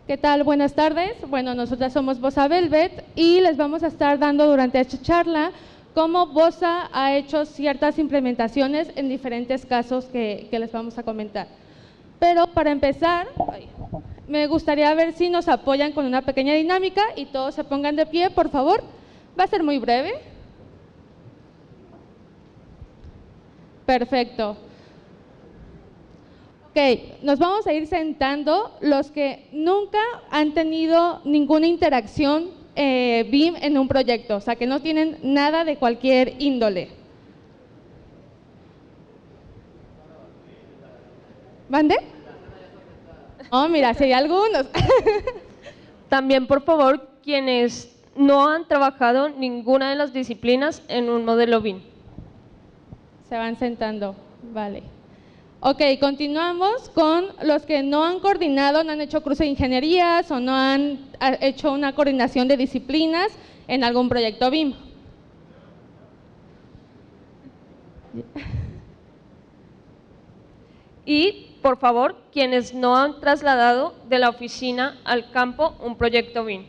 ¿Qué tal? Buenas tardes. Bueno, nosotras somos Bosa Velvet y les vamos a estar dando durante esta charla cómo Bosa ha hecho ciertas implementaciones en diferentes casos que les vamos a comentar. Pero para empezar, me gustaría ver si nos apoyan con una pequeña dinámica y todos se pongan de pie, por favor. Va a ser muy breve. Perfecto. Ok, nos vamos a ir sentando los que nunca han tenido ninguna interacción BIM en un proyecto, o sea, que no tienen nada de cualquier índole. ¿Mande? Oh, mira, si hay algunos. También, por favor, quienes no han trabajado ninguna de las disciplinas en un modelo BIM. Se van sentando, vale. Ok, continuamos con los que no han coordinado, no han hecho cruce de ingenierías o no han hecho una coordinación de disciplinas en algún proyecto BIM. Y, por favor, quienes no han trasladado de la oficina al campo un proyecto BIM.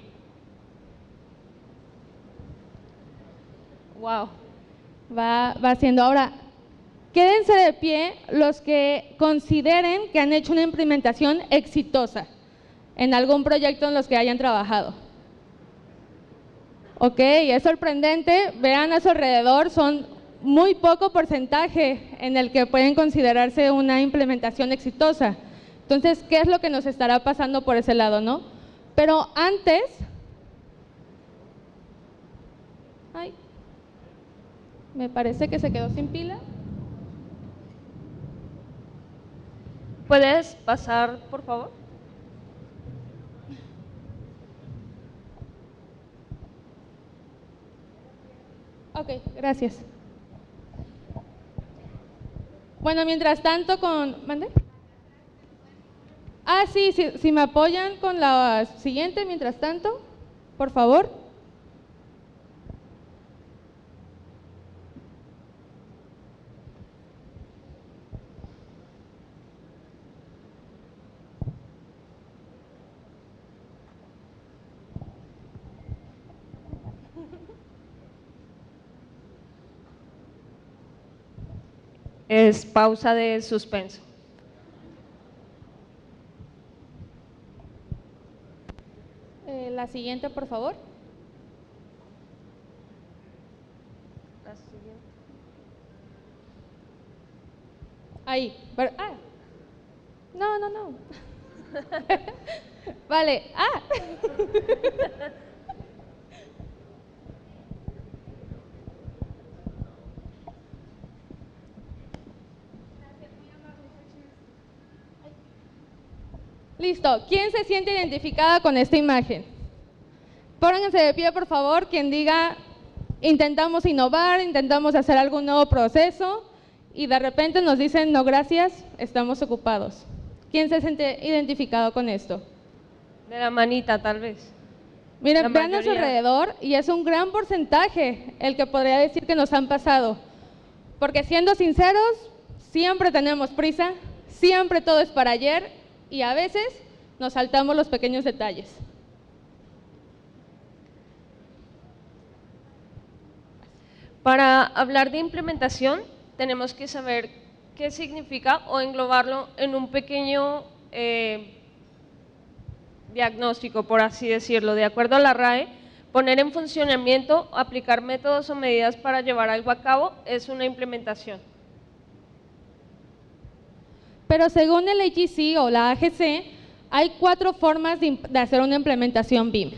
Wow, va haciendo. Ahora, quédense de pie los que consideren que han hecho una implementación exitosa en algún proyecto en los que hayan trabajado. Ok, es sorprendente, vean a su alrededor, son muy poco porcentaje en el que pueden considerarse una implementación exitosa. Entonces, ¿qué es lo que nos estará pasando por ese lado, no? Pero antes… Ay, me parece que se quedó sin pila. ¿Puedes pasar, por favor? Ok, gracias. Bueno, mientras tanto ¿Mande? Ah, sí, si me apoyan con la siguiente, mientras tanto, por favor. Es pausa de suspenso. La siguiente, por favor. La siguiente. Ahí. No. Vale. Listo. ¿Quién se siente identificada con esta imagen? Pónganse de pie, por favor, quien diga, intentamos innovar, intentamos hacer algún nuevo proceso y de repente nos dicen, no gracias, estamos ocupados. ¿Quién se siente identificado con esto? De la manita, tal vez. Miren, vean a su alrededor y es un gran porcentaje el que podría decir que nos han pasado. Porque siendo sinceros, siempre tenemos prisa, siempre todo es para ayer y a veces nos saltamos los pequeños detalles. Para hablar de implementación, tenemos que saber qué significa o englobarlo en un pequeño diagnóstico, por así decirlo. De acuerdo a la RAE, poner en funcionamiento, aplicar métodos o medidas para llevar algo a cabo es una implementación. Pero según el AGC o la AGC, hay 4 formas de hacer una implementación BIM.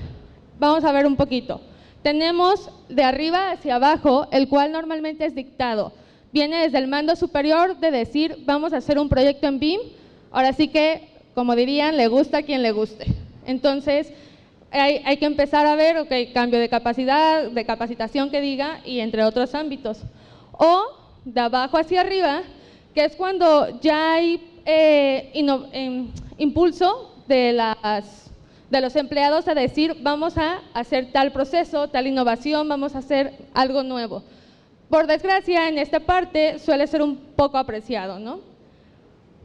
Vamos a ver un poquito. Tenemos de arriba hacia abajo, el cual normalmente es dictado. Viene desde el mando superior de decir, vamos a hacer un proyecto en BIM. Ahora sí que, como dirían, le gusta a quien le guste. Entonces, hay que empezar a ver, ok, cambio de capacidad, de capacitación que diga, y entre otros ámbitos. O de abajo hacia arriba, que es cuando ya hay impulso de los empleados a decir, vamos a hacer tal proceso, tal innovación, vamos a hacer algo nuevo. Por desgracia, en esta parte suele ser un poco apreciado, ¿no?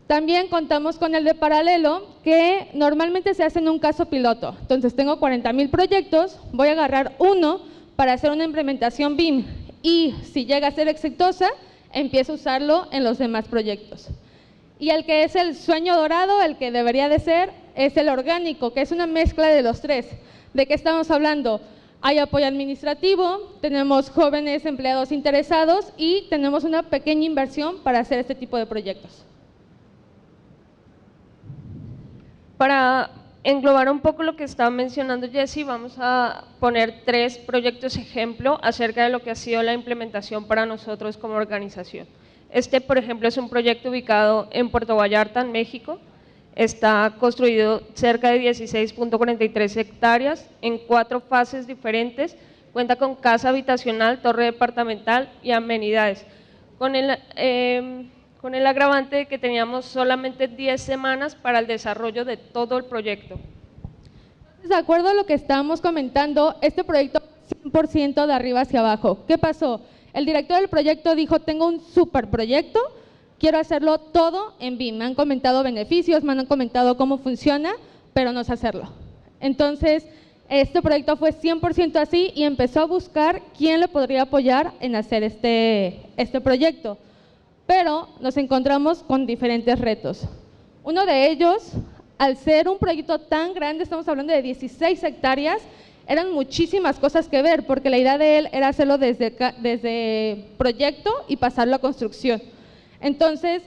También contamos con el de paralelo, que normalmente se hace en un caso piloto. Entonces tengo 40,000 proyectos, voy a agarrar uno para hacer una implementación BIM y si llega a ser exitosa, empiezo a usarlo en los demás proyectos. Y el que es el sueño dorado, el que debería de ser, es el orgánico, que es una mezcla de los tres. ¿De qué estamos hablando? Hay apoyo administrativo, tenemos jóvenes empleados interesados y tenemos una pequeña inversión para hacer este tipo de proyectos. Para englobar un poco lo que estaba mencionando Jessy, vamos a poner 3 proyectos ejemplo acerca de lo que ha sido la implementación para nosotros como organización. Este, por ejemplo, es un proyecto ubicado en Puerto Vallarta, en México. Está construido cerca de 16.43 hectáreas en 4 fases diferentes. Cuenta con casa habitacional, torre departamental y amenidades. Con el agravante de que teníamos solamente 10 semanas para el desarrollo de todo el proyecto. De acuerdo a lo que estábamos comentando, este proyecto 100% de arriba hacia abajo. ¿Qué pasó? El director del proyecto dijo, tengo un super proyecto, quiero hacerlo todo en BIM. Me han comentado beneficios, me han comentado cómo funciona, pero no sé hacerlo. Entonces, este proyecto fue 100% así y empezó a buscar quién le podría apoyar en hacer este proyecto. Pero nos encontramos con diferentes retos. Uno de ellos, al ser un proyecto tan grande, estamos hablando de 16 hectáreas, eran muchísimas cosas que ver, porque la idea de él era hacerlo desde proyecto y pasarlo a construcción. Entonces,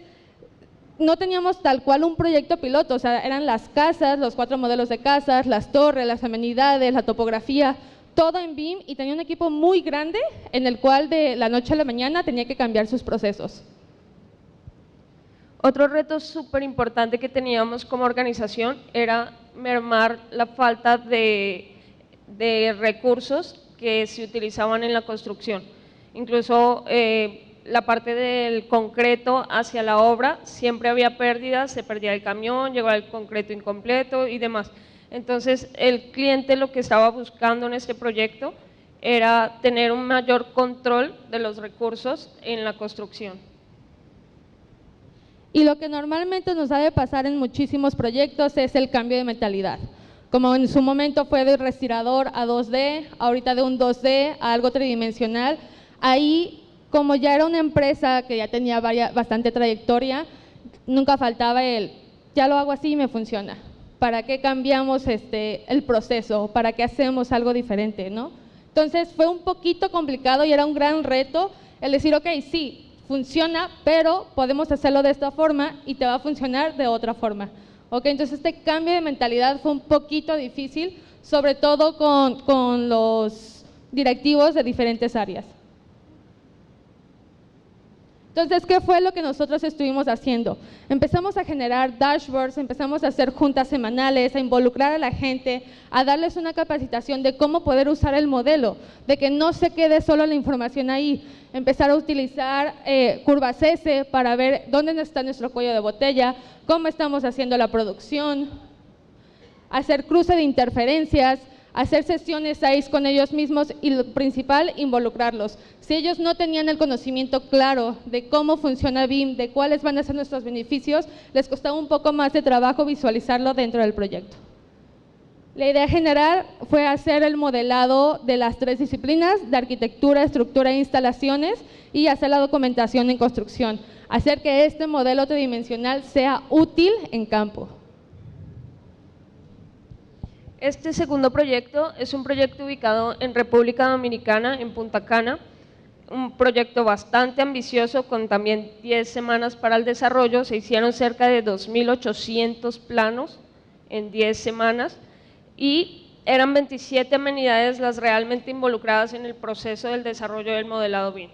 no teníamos tal cual un proyecto piloto, o sea, eran las casas, los 4 modelos de casas, las torres, las amenidades, la topografía, todo en BIM, y tenía un equipo muy grande en el cual de la noche a la mañana tenía que cambiar sus procesos. Otro reto súper importante que teníamos como organización era mermar la falta de recursos que se utilizaban en la construcción. Incluso la parte del concreto hacia la obra, siempre había pérdidas, se perdía el camión, llegaba el concreto incompleto y demás. Entonces, el cliente lo que estaba buscando en este proyecto era tener un mayor control de los recursos en la construcción. Y lo que normalmente nos debe pasar en muchísimos proyectos es el cambio de mentalidad. Como en su momento fue de respirador a 2D, ahorita de un 2D a algo tridimensional, ahí como ya era una empresa que ya tenía bastante trayectoria, nunca faltaba ya lo hago así y me funciona. ¿Para qué cambiamos el proceso? ¿Para qué hacemos algo diferente? ¿No? Entonces fue un poquito complicado y era un gran reto el decir, ok, sí, funciona, pero podemos hacerlo de esta forma y te va a funcionar de otra forma. ¿Ok? Entonces este cambio de mentalidad fue un poquito difícil, sobre todo con los directivos de diferentes áreas. Entonces, ¿qué fue lo que nosotros estuvimos haciendo? Empezamos a generar dashboards, empezamos a hacer juntas semanales, a involucrar a la gente, a darles una capacitación de cómo poder usar el modelo, de que no se quede solo la información ahí, empezar a utilizar curvas S para ver dónde está nuestro cuello de botella, cómo estamos haciendo la producción, hacer cruce de interferencias, hacer sesiones 6 con ellos mismos y lo principal, involucrarlos. Si ellos no tenían el conocimiento claro de cómo funciona BIM, de cuáles van a ser nuestros beneficios, les costaba un poco más de trabajo visualizarlo dentro del proyecto. La idea general fue hacer el modelado de las 3 disciplinas, de arquitectura, estructura e instalaciones, y hacer la documentación en construcción, hacer que este modelo tridimensional sea útil en campo. Este segundo proyecto es un proyecto ubicado en República Dominicana, en Punta Cana, un proyecto bastante ambicioso con también 10 semanas para el desarrollo. Se hicieron cerca de 2.800 planos en 10 semanas y eran 27 amenidades las realmente involucradas en el proceso del desarrollo del modelado BIM.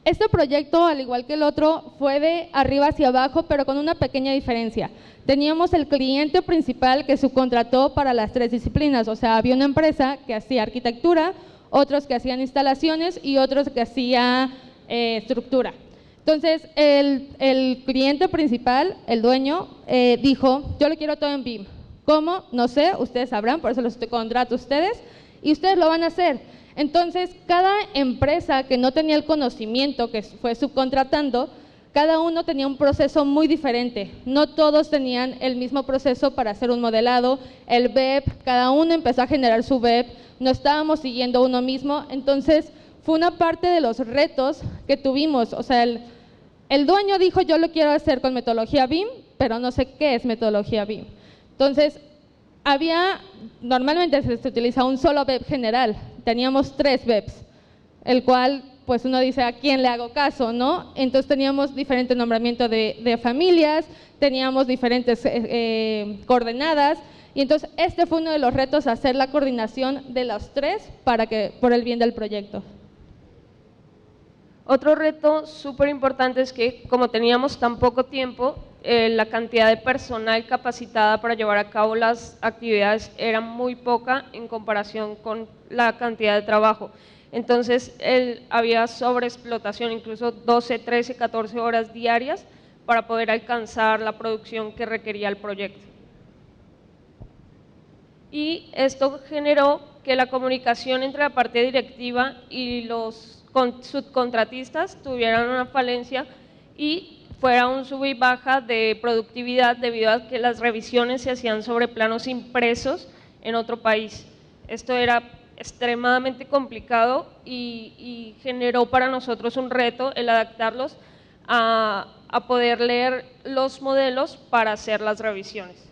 Este proyecto, al igual que el otro, fue de arriba hacia abajo, pero con una pequeña diferencia. Teníamos el cliente principal que subcontrató para las 3 disciplinas, o sea, había una empresa que hacía arquitectura, otros que hacían instalaciones y otros que hacía estructura. Entonces, el cliente principal, el dueño, dijo, yo lo quiero todo en BIM. ¿Cómo? No sé, ustedes sabrán, por eso los contrato a ustedes, y ustedes lo van a hacer. Entonces, cada empresa que no tenía el conocimiento, que fue subcontratando, cada uno tenía un proceso muy diferente, no todos tenían el mismo proceso para hacer un modelado, el BEP, cada uno empezó a generar su BEP, no estábamos siguiendo uno mismo, entonces fue una parte de los retos que tuvimos, o sea, el dueño dijo yo lo quiero hacer con metodología BIM, pero no sé qué es metodología BIM. Entonces, normalmente se utiliza un solo BEP general, teníamos 3 BEPs, el cual pues uno dice a quién le hago caso, ¿no? Entonces teníamos diferente nombramiento de familias, teníamos diferentes coordenadas, y entonces este fue uno de los retos, hacer la coordinación de los 3 por el bien del proyecto. Otro reto súper importante es que como teníamos tan poco tiempo, la cantidad de personal capacitada para llevar a cabo las actividades era muy poca en comparación con la cantidad de trabajo. Entonces había sobreexplotación, incluso 12, 13, 14 horas diarias para poder alcanzar la producción que requería el proyecto. Y esto generó que la comunicación entre la parte directiva y los subcontratistas tuvieran una falencia y fuera un sub y baja de productividad debido a que las revisiones se hacían sobre planos impresos en otro país. Esto era extremadamente complicado y generó para nosotros un reto el adaptarlos a poder leer los modelos para hacer las revisiones.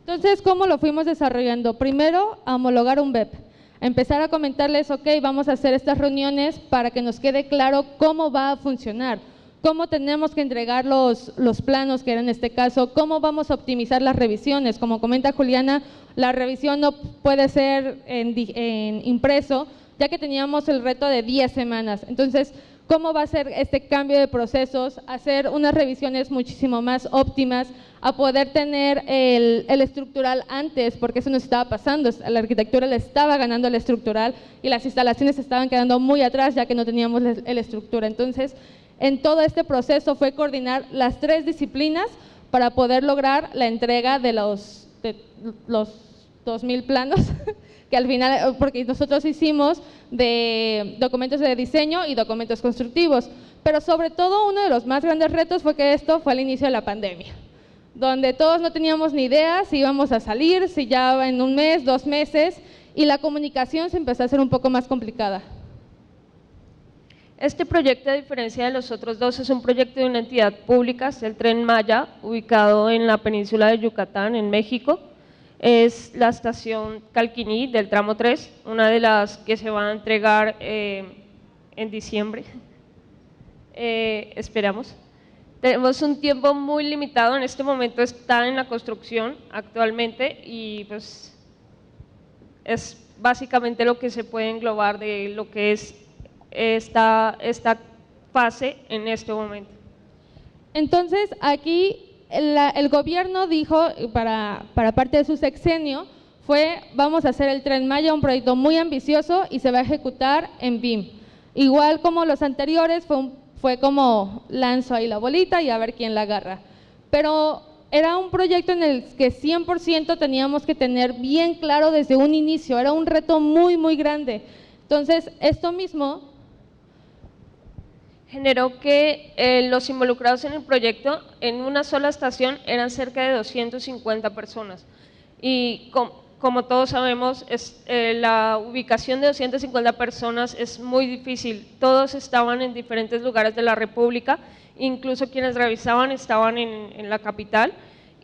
Entonces, ¿cómo lo fuimos desarrollando? Primero, a homologar un BEP, empezar a comentarles, ok, vamos a hacer estas reuniones para que nos quede claro cómo va a funcionar, cómo tenemos que entregar los planos, que era en este caso, cómo vamos a optimizar las revisiones. Como comenta Juliana, la revisión no puede ser en impreso, ya que teníamos el reto de 10 semanas. Entonces, ¿cómo va a ser este cambio de procesos? Hacer unas revisiones muchísimo más óptimas, a poder tener el estructural antes, porque eso nos estaba pasando, la arquitectura le estaba ganando el estructural y las instalaciones estaban quedando muy atrás ya que no teníamos la estructura. Entonces, en todo este proceso fue coordinar las 3 disciplinas para poder lograr la entrega de los 2000 planos, que al final, porque nosotros hicimos de documentos de diseño y documentos constructivos, pero sobre todo uno de los más grandes retos fue que esto fue al inicio de la pandemia, donde todos no teníamos ni idea si íbamos a salir, si ya en un mes, 2 meses, y la comunicación se empezó a hacer un poco más complicada. Este proyecto, a diferencia de los otros 2, es un proyecto de una entidad pública, es el Tren Maya, ubicado en la península de Yucatán, en México. Es la estación Calquiní del tramo 3, una de las que se van a entregar en diciembre, esperamos. Tenemos un tiempo muy limitado, en este momento está en la construcción actualmente y pues es básicamente lo que se puede englobar de lo que es esta fase en este momento. Entonces, aquí el gobierno dijo, para parte de su sexenio, vamos a hacer el Tren Maya, un proyecto muy ambicioso y se va a ejecutar en BIM. Igual como los anteriores, fue como lanzo ahí la bolita y a ver quién la agarra. Pero era un proyecto en el que 100% teníamos que tener bien claro desde un inicio, era un reto muy, muy grande. Entonces, esto mismo generó que los involucrados en el proyecto en una sola estación eran cerca de 250 personas y como todos sabemos la ubicación de 250 personas es muy difícil, todos estaban en diferentes lugares de la República, incluso quienes revisaban estaban en la capital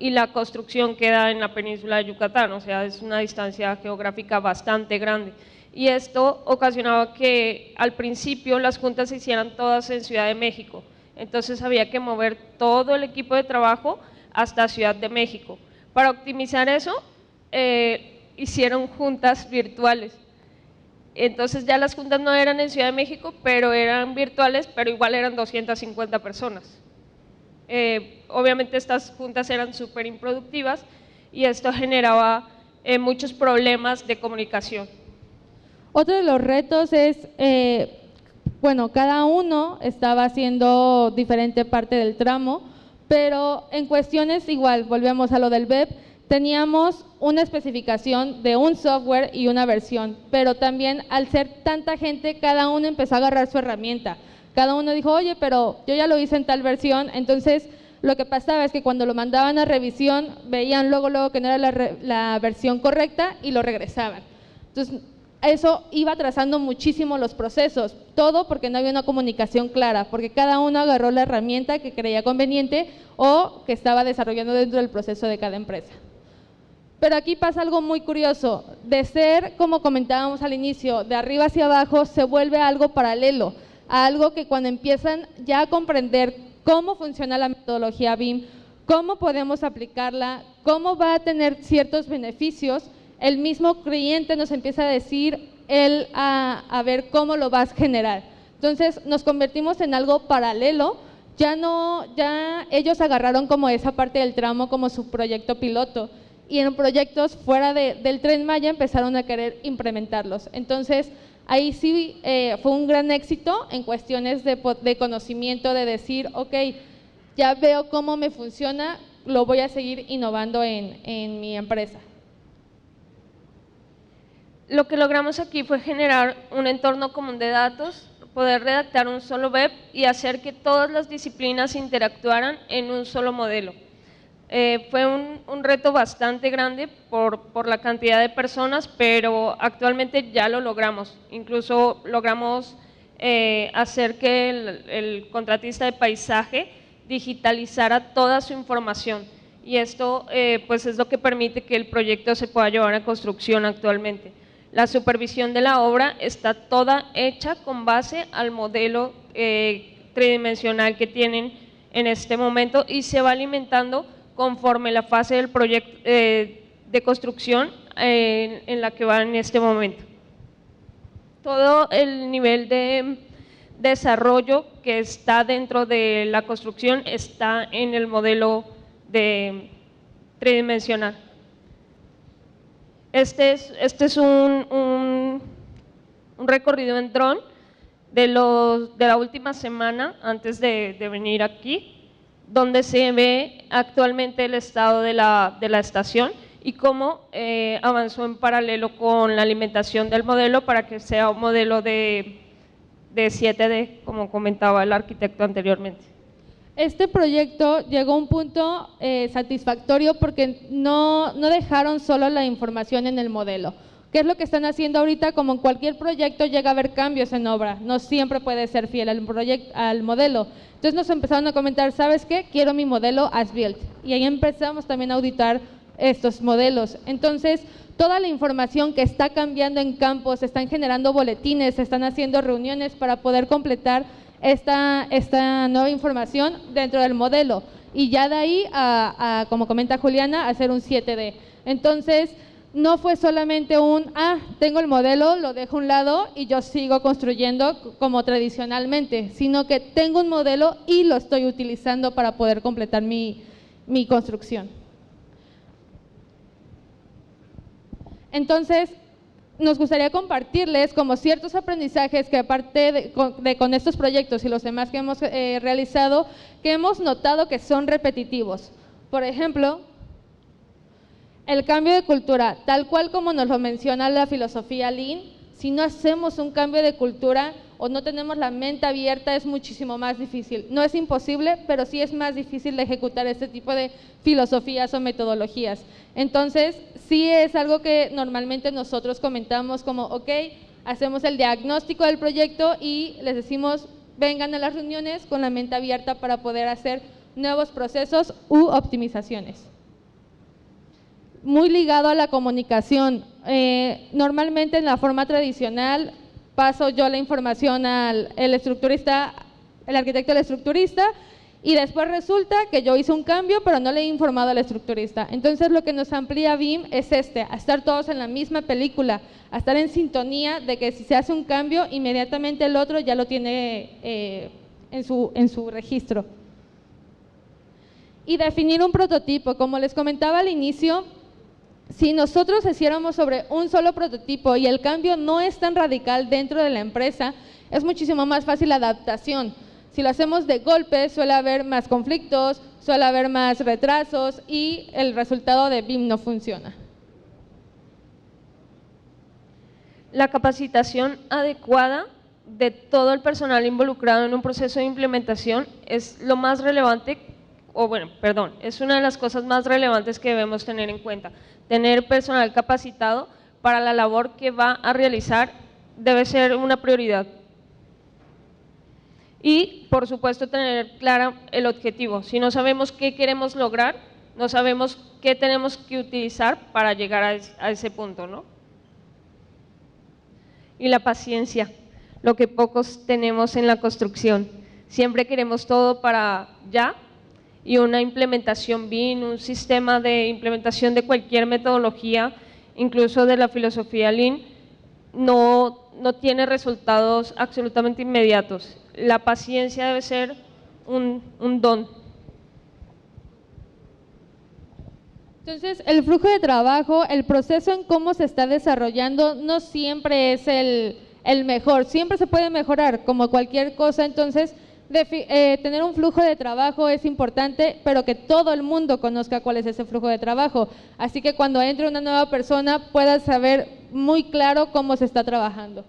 y la construcción queda en la península de Yucatán, o sea es una distancia geográfica bastante grande. Y esto ocasionaba que al principio las juntas se hicieran todas en Ciudad de México, entonces había que mover todo el equipo de trabajo hasta Ciudad de México. Para optimizar eso, hicieron juntas virtuales, entonces ya las juntas no eran en Ciudad de México, pero eran virtuales, pero igual eran 250 personas. Obviamente estas juntas eran súper improductivas y esto generaba muchos problemas de comunicación. Otro de los retos es, bueno, cada uno estaba haciendo diferente parte del tramo, pero en cuestiones igual, volvemos a lo del BEP, teníamos una especificación de un software y una versión, pero también al ser tanta gente, cada uno empezó a agarrar su herramienta. Cada uno dijo, oye, pero yo ya lo hice en tal versión. Entonces, lo que pasaba es que cuando lo mandaban a revisión, veían luego que no era la versión correcta y lo regresaban. Entonces, eso iba atrasando muchísimo los procesos, todo porque no había una comunicación clara, porque cada uno agarró la herramienta que creía conveniente o que estaba desarrollando dentro del proceso de cada empresa. Pero aquí pasa algo muy curioso, de ser, como comentábamos al inicio, de arriba hacia abajo, se vuelve algo paralelo, a algo que cuando empiezan ya a comprender cómo funciona la metodología BIM, cómo podemos aplicarla, cómo va a tener ciertos beneficios, el mismo cliente nos empieza a decir él a ver cómo lo vas a generar. Entonces nos convertimos en algo paralelo, ya ellos agarraron como esa parte del tramo como su proyecto piloto y en proyectos fuera del Tren Maya empezaron a querer implementarlos. Entonces ahí sí fue un gran éxito en cuestiones de conocimiento, de decir, ok, ya veo cómo me funciona, lo voy a seguir innovando en mi empresa. Lo que logramos aquí fue generar un entorno común de datos, poder redactar un solo web y hacer que todas las disciplinas interactuaran en un solo modelo. Fue un reto bastante grande por la cantidad de personas, pero actualmente ya lo logramos. Incluso logramos hacer que el contratista de paisaje digitalizara toda su información y esto pues es lo que permite que el proyecto se pueda llevar a construcción actualmente. La supervisión de la obra está toda hecha con base al modelo tridimensional que tienen en este momento y se va alimentando conforme la fase del proyecto de construcción en la que va en este momento. Todo el nivel de desarrollo que está dentro de la construcción está en el modelo tridimensional. Este es un recorrido en dron de la última semana antes de venir aquí, donde se ve actualmente el estado de la estación y cómo avanzó en paralelo con la alimentación del modelo para que sea un modelo de 7D, como comentaba el arquitecto anteriormente. Este proyecto llegó a un punto satisfactorio porque no dejaron solo la información en el modelo. ¿Qué es lo que están haciendo ahorita? Como en cualquier proyecto llega a haber cambios en obra, no siempre puede ser fiel al modelo. Entonces nos empezaron a comentar, ¿sabes qué? Quiero mi modelo as built. Y ahí empezamos también a auditar estos modelos. Entonces, toda la información que está cambiando en campo, se están generando boletines, se están haciendo reuniones para poder completar esta nueva información dentro del modelo y ya de ahí como comenta Juliana, hacer un 7D. Entonces, no fue solamente tengo el modelo, lo dejo a un lado y yo sigo construyendo como tradicionalmente, sino que tengo un modelo y lo estoy utilizando para poder completar mi construcción. Entonces, nos gustaría compartirles como ciertos aprendizajes que aparte con estos proyectos y los demás que hemos realizado, que hemos notado que son repetitivos. Por ejemplo, el cambio de cultura, tal cual como nos lo menciona la filosofía Lean, si no hacemos un cambio de cultura o no tenemos la mente abierta es muchísimo más difícil. No es imposible, pero sí es más difícil de ejecutar este tipo de filosofías o metodologías. Entonces, sí es algo que normalmente nosotros comentamos como, ok, hacemos el diagnóstico del proyecto y les decimos, vengan a las reuniones con la mente abierta para poder hacer nuevos procesos u optimizaciones. Muy ligado a la comunicación, normalmente en la forma tradicional paso yo la información al estructurista, el arquitecto del estructurista, y después resulta que yo hice un cambio pero no le he informado al estructurista. Entonces lo que nos amplía BIM es a estar todos en la misma película, a estar en sintonía de que si se hace un cambio inmediatamente el otro ya lo tiene en su registro. Y definir un prototipo, como les comentaba al inicio, si nosotros hiciéramos sobre un solo prototipo y el cambio no es tan radical dentro de la empresa, es muchísimo más fácil la adaptación. Si lo hacemos de golpe, suele haber más conflictos, suele haber más retrasos y el resultado de BIM no funciona. La capacitación adecuada de todo el personal involucrado en un proceso de implementación es lo más relevante, es una de las cosas más relevantes que debemos tener en cuenta. Tener personal capacitado para la labor que va a realizar debe ser una prioridad. Y, por supuesto, tener claro el objetivo. Si no sabemos qué queremos lograr, no sabemos qué tenemos que utilizar para llegar a ese punto, ¿no? Y la paciencia, lo que pocos tenemos en la construcción. Siempre queremos todo para ya, y una implementación BIM, un sistema de implementación de cualquier metodología, incluso de la filosofía Lean, no tiene resultados absolutamente inmediatos. La paciencia debe ser un don. Entonces, el flujo de trabajo, el proceso en cómo se está desarrollando no siempre es el mejor, siempre se puede mejorar como cualquier cosa. Entonces, tener un flujo de trabajo es importante, pero que todo el mundo conozca cuál es ese flujo de trabajo. Así que cuando entre una nueva persona pueda saber muy claro cómo se está trabajando.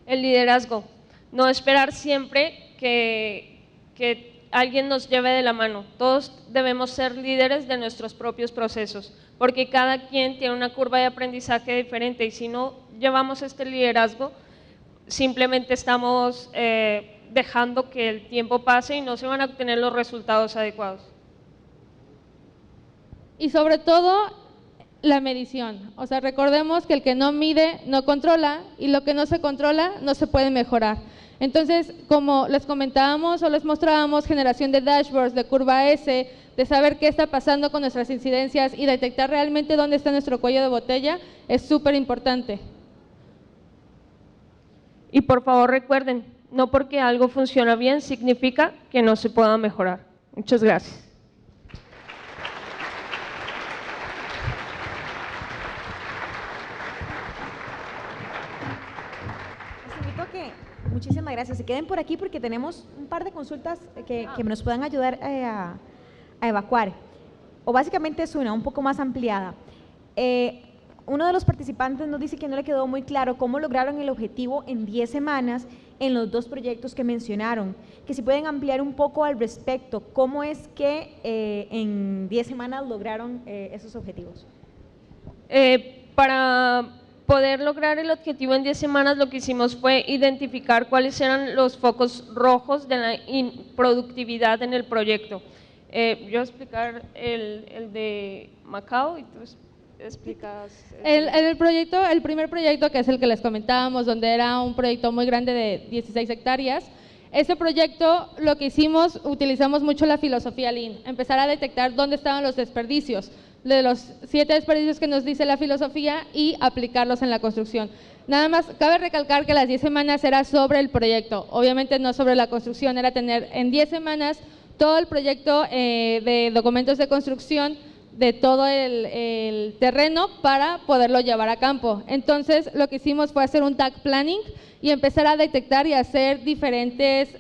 El liderazgo, no esperar siempre que alguien nos lleve de la mano. Todos debemos ser líderes de nuestros propios procesos, porque cada quien tiene una curva de aprendizaje diferente y si no llevamos este liderazgo, simplemente estamos dejando que el tiempo pase y no se van a obtener los resultados adecuados. Y sobre todo, la medición. O sea, recordemos que el que no mide no controla y lo que no se controla no se puede mejorar. Entonces, como les comentábamos o les mostrábamos, generación de dashboards, de curva S, de saber qué está pasando con nuestras incidencias y detectar realmente dónde está nuestro cuello de botella, es súper importante. Y por favor recuerden, no porque algo funciona bien significa que no se pueda mejorar. Muchas gracias. Muchísimas gracias. Se queden por aquí porque tenemos un par de consultas que nos puedan ayudar a evacuar. O básicamente es una, un poco más ampliada. Uno de los participantes nos dice que no le quedó muy claro cómo lograron el objetivo en 10 semanas en los dos proyectos que mencionaron. Que si pueden ampliar un poco al respecto, ¿cómo es que en 10 semanas lograron esos objetivos? Para poder lograr el objetivo en 10 semanas, lo que hicimos fue identificar cuáles eran los focos rojos de la productividad en el proyecto. Yo voy a explicar el de Macao y tú explicas. El primer proyecto, que es el que les comentábamos, donde era un proyecto muy grande de 16 hectáreas, ese proyecto lo que hicimos, utilizamos mucho la filosofía Lean, empezar a detectar dónde estaban los desperdicios, de los 7 desperdicios que nos dice la filosofía y aplicarlos en la construcción. Nada más, cabe recalcar que las 10 semanas era sobre el proyecto, obviamente no sobre la construcción, era tener en 10 semanas todo el proyecto de documentos de construcción de todo el terreno para poderlo llevar a campo. Entonces, lo que hicimos fue hacer un tag planning y empezar a detectar y hacer diferentes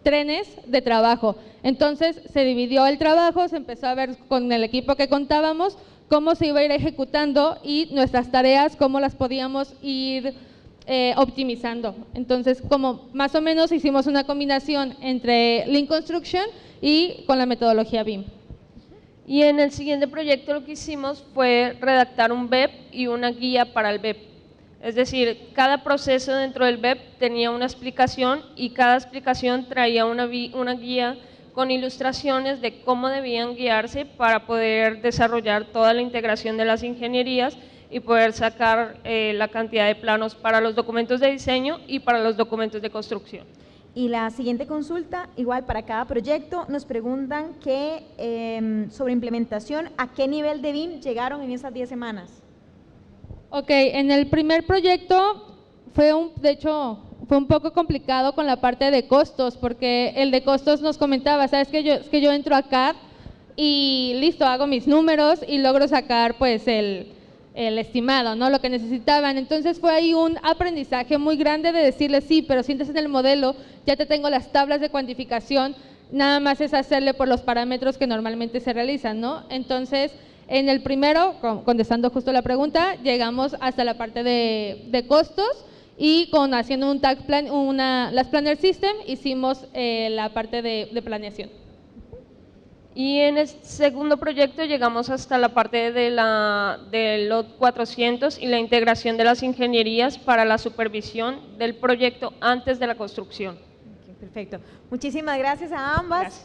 trenes de trabajo. Entonces se dividió el trabajo, se empezó a ver con el equipo que contábamos cómo se iba a ir ejecutando y nuestras tareas, cómo las podíamos ir optimizando. Entonces, como más o menos hicimos una combinación entre Lean Construction y con la metodología BIM. Y en el siguiente proyecto lo que hicimos fue redactar un BEP y una guía para el BEP. Es decir, cada proceso dentro del BEP tenía una explicación y cada explicación traía una guía con ilustraciones de cómo debían guiarse para poder desarrollar toda la integración de las ingenierías y poder sacar la cantidad de planos para los documentos de diseño y para los documentos de construcción. Y la siguiente consulta, igual para cada proyecto, nos preguntan sobre implementación, ¿a qué nivel de BIM llegaron en esas 10 semanas? Ok, en el primer proyecto de hecho fue un poco complicado con la parte de costos, porque el de costos nos comentaba, sabes que yo entro a CAD y listo, hago mis números y logro sacar pues el estimado, ¿no? Lo que necesitaban. Entonces fue ahí un aprendizaje muy grande de decirles sí, pero si entras en el modelo, ya te tengo las tablas de cuantificación, nada más es hacerle por los parámetros que normalmente se realizan, ¿no? Entonces, en el primero, contestando justo la pregunta, llegamos hasta la parte de costos y haciendo un tag plan, las Planner System hicimos la parte de planeación. Y en el segundo proyecto llegamos hasta la parte del LOT 400 y la integración de las ingenierías para la supervisión del proyecto antes de la construcción. Ok, perfecto. Muchísimas gracias a ambas. Gracias.